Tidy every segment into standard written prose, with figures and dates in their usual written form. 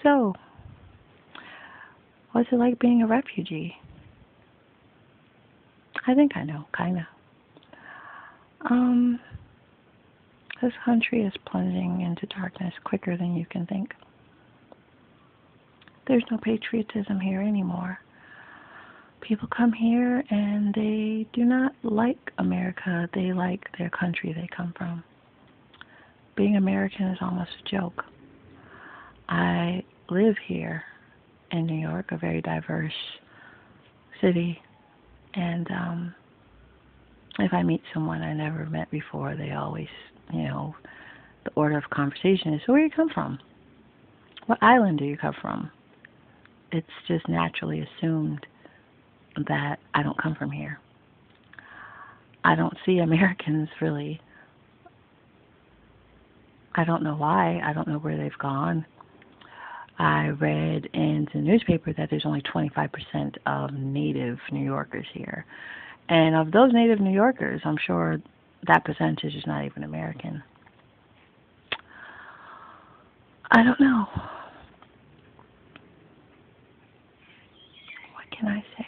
So, what's it like being a refugee? I think I know, kinda. Um, this country is plunging into darkness quicker than you can think. There's no patriotism here anymore. People come here and they do not like America. They like their country they come from. Being American is almost a joke. I live here in New York, a very diverse city, and if I meet someone I never met before, they always, the order of conversation is, so where do you come from? What island do you come from? It's just naturally assumed that I don't come from here. I don't see Americans really. I don't know why. I don't know where they've gone. I read in the newspaper that there's only 25% of native New Yorkers here. And of those native New Yorkers, I'm sure that percentage is not even American. I don't know. What can I say?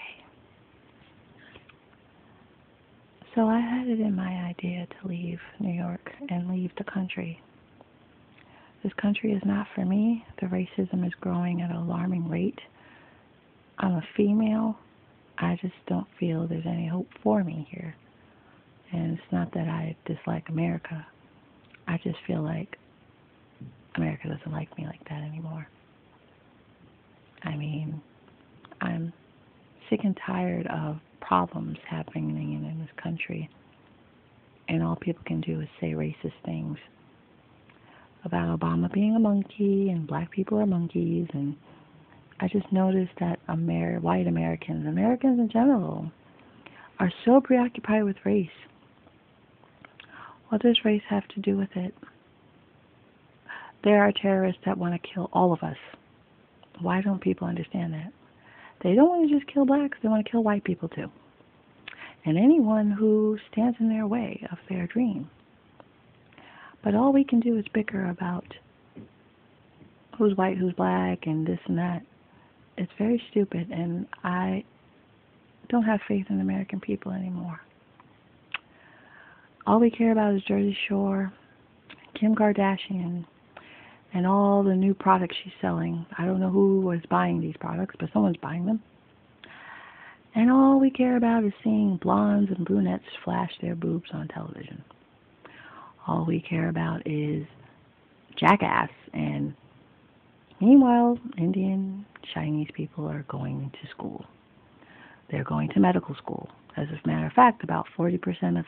So I had it in my idea to leave New York and leave the country. This country is not for me. The racism is growing at an alarming rate. I'm a female. I just don't feel there's any hope for me here. And it's not that I dislike America. I just feel like America doesn't like me like that anymore. I mean, I'm sick and tired of problems happening in this country. And all people can do is say racist things about Obama being a monkey and black people are monkeys. And I just noticed that white Americans in general, are so preoccupied with race. What does race have to do with it? There are terrorists that want to kill all of us. Why don't people understand that? They don't want to just kill blacks, they want to kill white people too. And anyone who stands in their way of their dream. But all we can do is bicker about who's white, who's black, and this and that. It's very stupid, and I don't have faith in American people anymore. All we care about is Jersey Shore, Kim Kardashian, and all the new products she's selling. I don't know who was buying these products, but someone's buying them. And all we care about is seeing blondes and brunettes flash their boobs on television. All we care about is Jackass. And meanwhile, Indian, Chinese people are going to school. They're going to medical school. As a matter of fact, about 40% of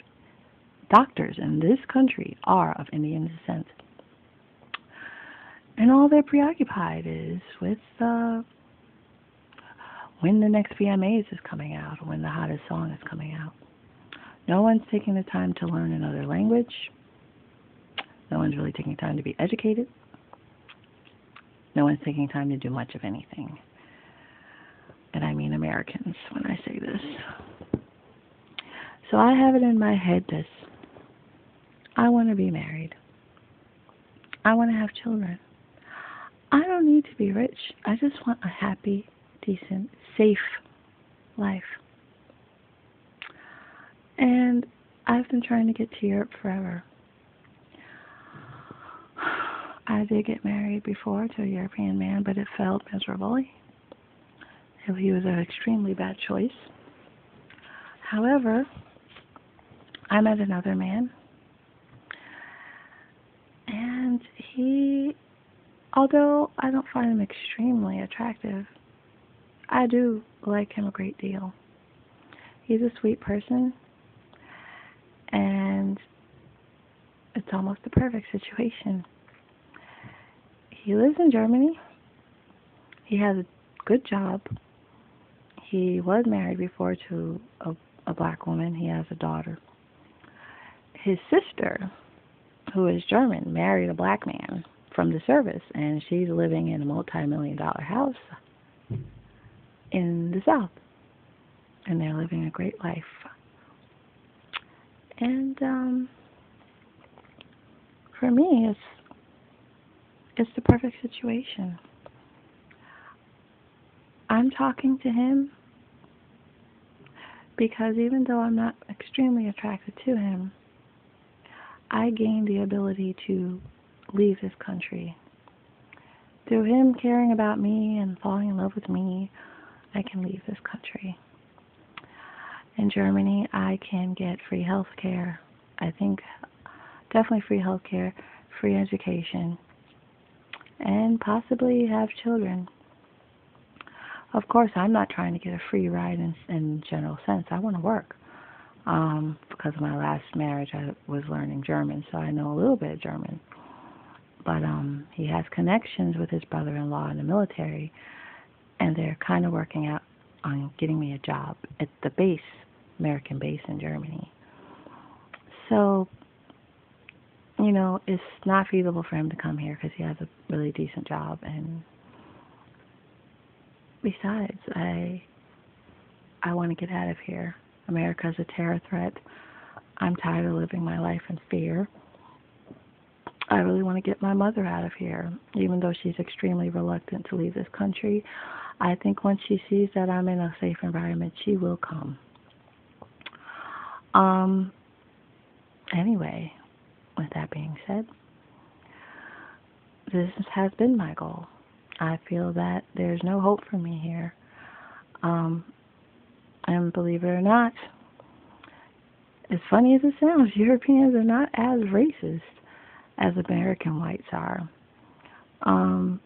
doctors in this country are of Indian descent. And all they're preoccupied is with when the next VMAs is coming out, or when the hottest song is coming out. No one's taking the time to learn another language. No one's really taking time to be educated. No one's taking time to do much of anything. And I mean Americans when I say this. So I have it in my head this. I want to be married. I want to have children. I don't need to be rich. I just want a happy, decent, safe life. And I've been trying to get to Europe forever. I did get married before to a European man, but it failed miserably. He was an extremely bad choice. However, I met another man, and although I don't find him extremely attractive, I do like him a great deal. He's a sweet person, and it's almost the perfect situation. He lives in Germany. He has a good job. He was married before to a black woman. He has a daughter. His sister, who is German, married a black man from the service, and she's living in a multi-million-dollar house in the South. And they're living a great life. And for me, it's the perfect situation. I'm talking to him because even though I'm not extremely attracted to him, I gained the ability to leave this country. Through him caring about me and falling in love with me, I can leave this country. In Germany, I can get free health care. I think definitely free health care, free education, and possibly have children. Of course, I'm not trying to get a free ride in general sense. I want to work. Because of my last marriage, I was learning German, so I know a little bit of German. But he has connections with his brother-in-law in the military, and they're kind of working out on getting me a job at the base, American base in Germany. So, you know, it's not feasible for him to come here because he has a really decent job. And besides, I want to get out of here. America's a terror threat. I'm tired of living my life in fear. I really want to get my mother out of here, even though she's extremely reluctant to leave this country. I think once she sees that I'm in a safe environment, she will come. Anyway, with that being said, this has been my goal. I feel that there's no hope for me here. And believe it or not, as funny as it sounds, Europeans are not as racist as American whites are. And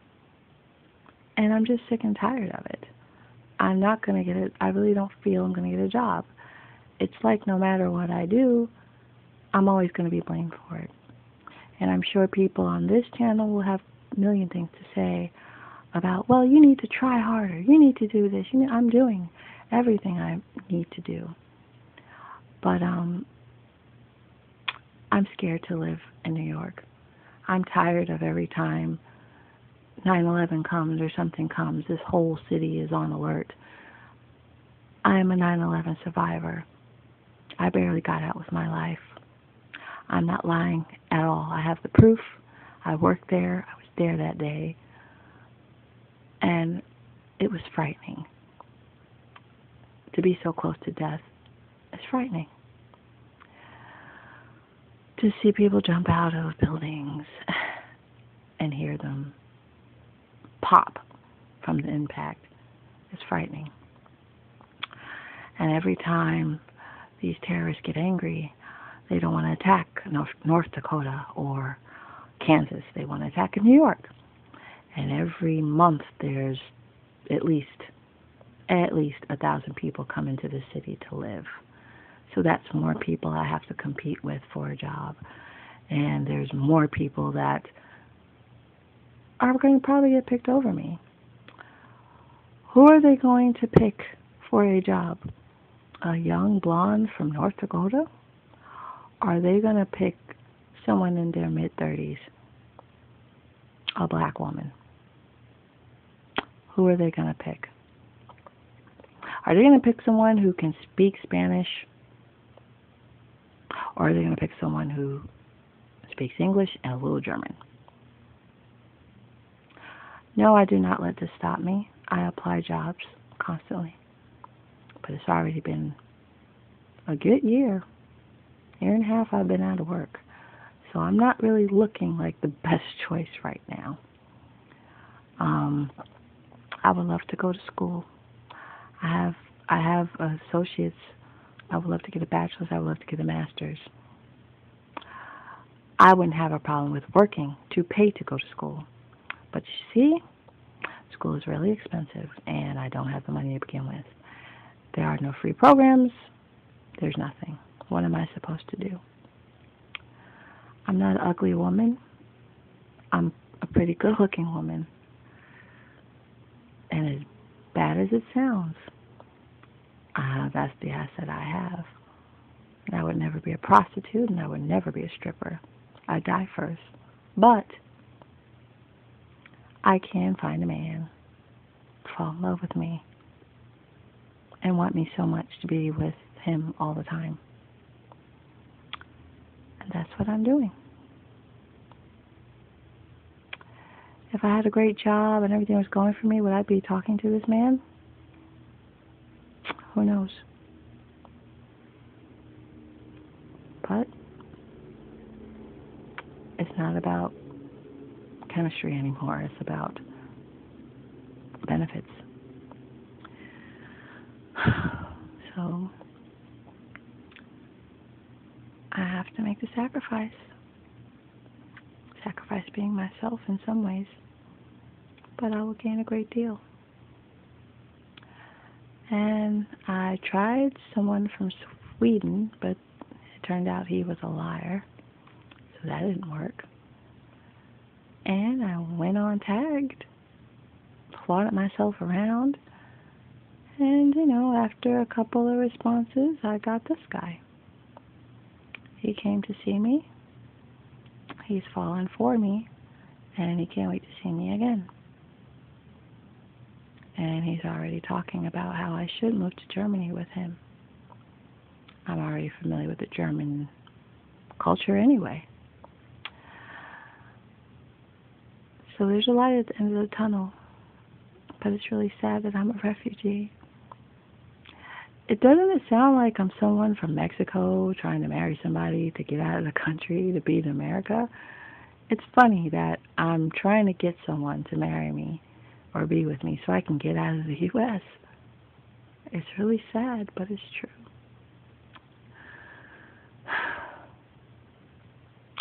I'm just sick and tired of it. I'm not going to get it. I really don't feel I'm going to get a job. It's like no matter what I do, I'm always going to be blamed for it. And I'm sure people on this channel will have a million things to say about, well, you need to try harder. You need to do this. I'm doing everything I need to do. But I'm scared to live in New York. I'm tired of every time 9/11 comes or something comes, this whole city is on alert. I'm a 9/11 survivor. I barely got out with my life. I'm not lying at all. I have the proof. I worked there. I was there that day. And it was frightening. To be so close to death is frightening. To see people jump out of buildings and hear them pop from the impact is frightening. And every time these terrorists get angry, they don't want to attack North Dakota or Kansas. They want to attack New York. And every month there's at least 1,000 people come into the city to live. So that's more people I have to compete with for a job. And there's more people that are going to probably get picked over me. Who are they going to pick for a job? A young blonde from North Dakota? Are they going to pick someone in their mid-30s? A black woman? Who are they going to pick? Are they going to pick someone who can speak Spanish? Or are they going to pick someone who speaks English and a little German? No, I do not let this stop me. I apply jobs constantly. But it's already been a good year and a half I've been out of work. So I'm not really looking like the best choice right now. I would love to go to school. I have associates. I would love to get a bachelor's. I would love to get a master's. I wouldn't have a problem with working to pay to go to school. But you see, school is really expensive, and I don't have the money to begin with. There are no free programs. There's nothing. What am I supposed to do? I'm not an ugly woman. I'm a pretty good-looking woman. And as bad as it sounds, that's the asset I have. And I would never be a prostitute, and I would never be a stripper. I'd die first. But I can find a man, fall in love with me, and want me so much to be with him all the time. And that's what I'm doing. If I had a great job and everything was going for me, would I be talking to this man? Who knows? But it's not about chemistry anymore. It's about benefits. So I have to make the sacrifice. Sacrifice being myself in some ways. But I will gain a great deal. And I tried someone from Sweden, but it turned out he was a liar. So that didn't work. And I went on tagged, flaunted myself around, and, after a couple of responses, I got this guy. He came to see me. He's fallen for me, and he can't wait to see me again. And he's already talking about how I should move to Germany with him. I'm already familiar with the German culture anyway. So there's a light at the end of the tunnel, but it's really sad that I'm a refugee. Doesn't it sound like I'm someone from Mexico trying to marry somebody to get out of the country to be in America? It's funny that I'm trying to get someone to marry me or be with me so I can get out of the U.S. It's really sad, but it's true.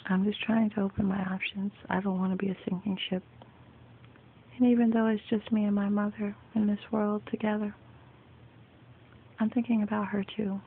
I'm just trying to open my options. I don't want to be a sinking ship. And even though it's just me and my mother in this world together, I'm thinking about her too.